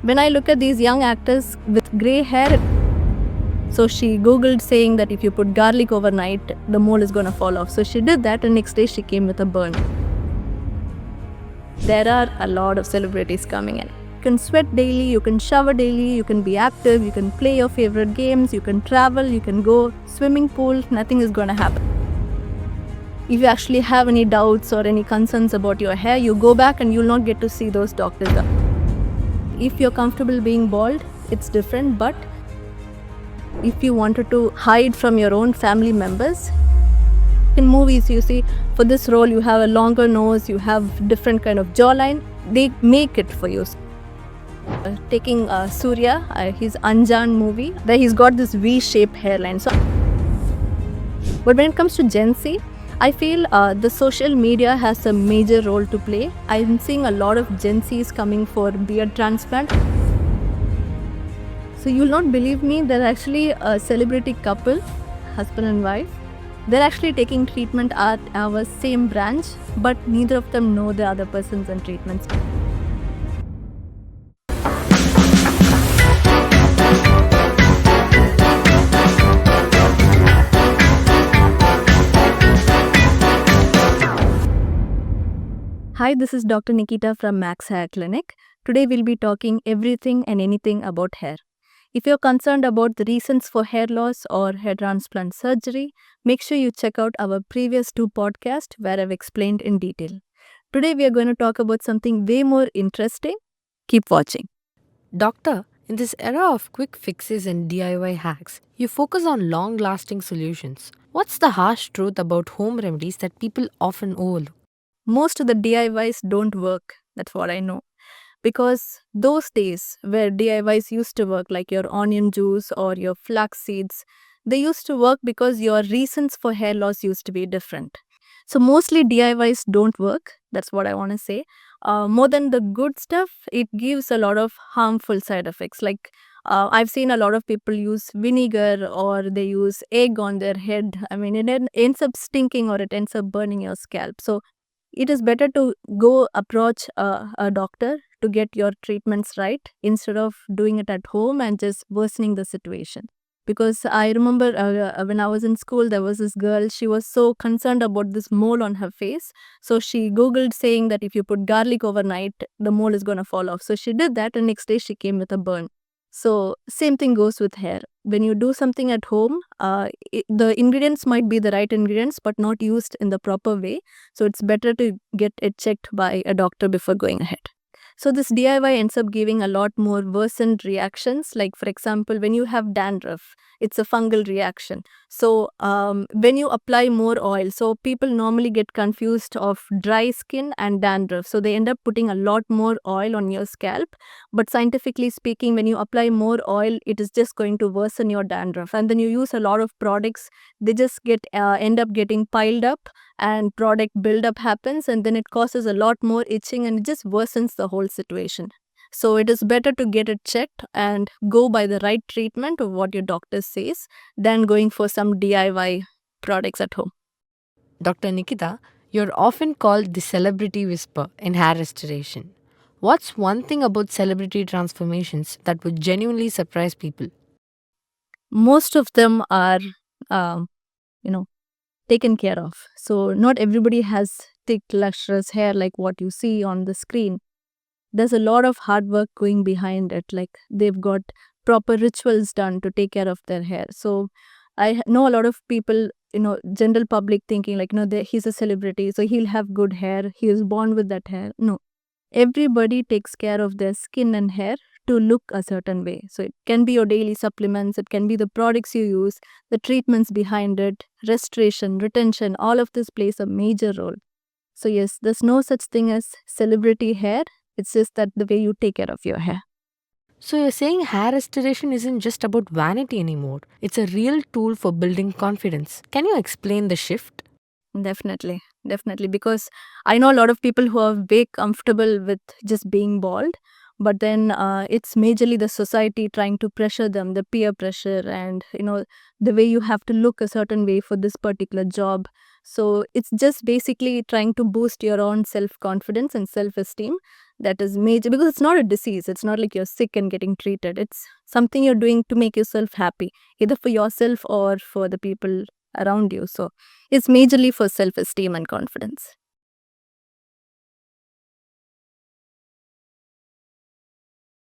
When I look at these young actors with grey hair, so she googled saying that if you put garlic overnight, the mole is gonna fall off. So she did that, and next day she came with a burn. There are a lot of celebrities coming in. You can sweat daily, you can shower daily, you can be active, you can play your favorite games, you can travel, you can go swimming pool, nothing is gonna happen. If you actually have any doubts or any concerns about your hair, you go back and you'll not get to see those doctors. If you're comfortable being bald, it's different, but if you wanted to hide from your own family members, in movies you see for this role you have a longer nose, you have different kind of jawline, they make it for you. Taking Surya, his Anjan movie, there he's got this V-shaped hairline. But when it comes to Gen Z, I feel the social media has a major role to play. I'm seeing a lot of Gen Zs coming for beard transplant. So you'll not believe me, they're actually a celebrity couple, husband and wife. They're actually taking treatment at our same branch, but neither of them know the other person's on treatments. Hi, this is Dr. Nikita from Max Hair Clinic. Today we'll be talking everything and anything about hair. If you're concerned about the reasons for hair loss or hair transplant surgery, make sure you check out our previous 2 podcasts where I've explained in detail. Today we are going to talk about something way more interesting. Keep watching. Doctor, in this era of quick fixes and DIY hacks, you focus on long lasting solutions. What's the harsh truth about home remedies that people often overlook? Most of the DIYs don't work, that's what I know. Because those days where DIYs used to work, like your onion juice or your flax seeds, they used to work because your reasons for hair loss used to be different. So mostly DIYs don't work, that's what I want to say. More than the good stuff, it gives a lot of harmful side effects. Like I've seen a lot of people use vinegar or they use egg on their head. I mean, it ends up stinking or it ends up burning your scalp. So it is better to go approach a doctor to get your treatments right instead of doing it at home and just worsening the situation. Because I remember when I was in school, there was this girl, she was so concerned about this mole on her face. So she googled saying that if you put garlic overnight, the mole is going to fall off. So she did that, and next day she came with a burn. So same thing goes with hair. When you do something at home, the ingredients might be the right ingredients but not used in the proper way. So it's better to get it checked by a doctor before going ahead. So this DIY ends up giving a lot more worsened reactions. Like for example, when you have dandruff, it's a fungal reaction. So when you apply more oil, so people normally get confused of dry skin and dandruff. So they end up putting a lot more oil on your scalp. But scientifically speaking, when you apply more oil, it is just going to worsen your dandruff. And then you use a lot of products, they just end up getting piled up and product buildup happens, and then it causes a lot more itching and it just worsens the whole situation. So it is better to get it checked and go by the right treatment of what your doctor says than going for some DIY products at home. Dr. Nikita, you're often called the celebrity whisper in hair restoration. What's one thing about celebrity transformations that would genuinely surprise people? Most of them are, you know, taken care of. So not everybody has thick, lustrous hair like what you see on the screen. There's a lot of hard work going behind it. Like they've got proper rituals done to take care of their hair. So I know a lot of people, general public thinking like, he's a celebrity, so he'll have good hair. He was born with that hair. No, everybody takes care of their skin and hair to look a certain way. So it can be your daily supplements, it can be the products you use, the treatments behind it, restoration, retention, all of this plays a major role. So yes, there's no such thing as celebrity hair. It's just that the way you take care of your hair. So you're saying hair restoration isn't just about vanity anymore. It's a real tool for building confidence. Can you explain the shift? Definitely. Because I know a lot of people who are very comfortable with just being bald, but then it's majorly the society trying to pressure them, the peer pressure, and the way you have to look a certain way for this particular job. So it's just basically trying to boost your own self-confidence and self-esteem. That is major because it's not a disease. It's not like you're sick and getting treated. It's something you're doing to make yourself happy, either for yourself or for the people around you. So it's majorly for self esteem and confidence.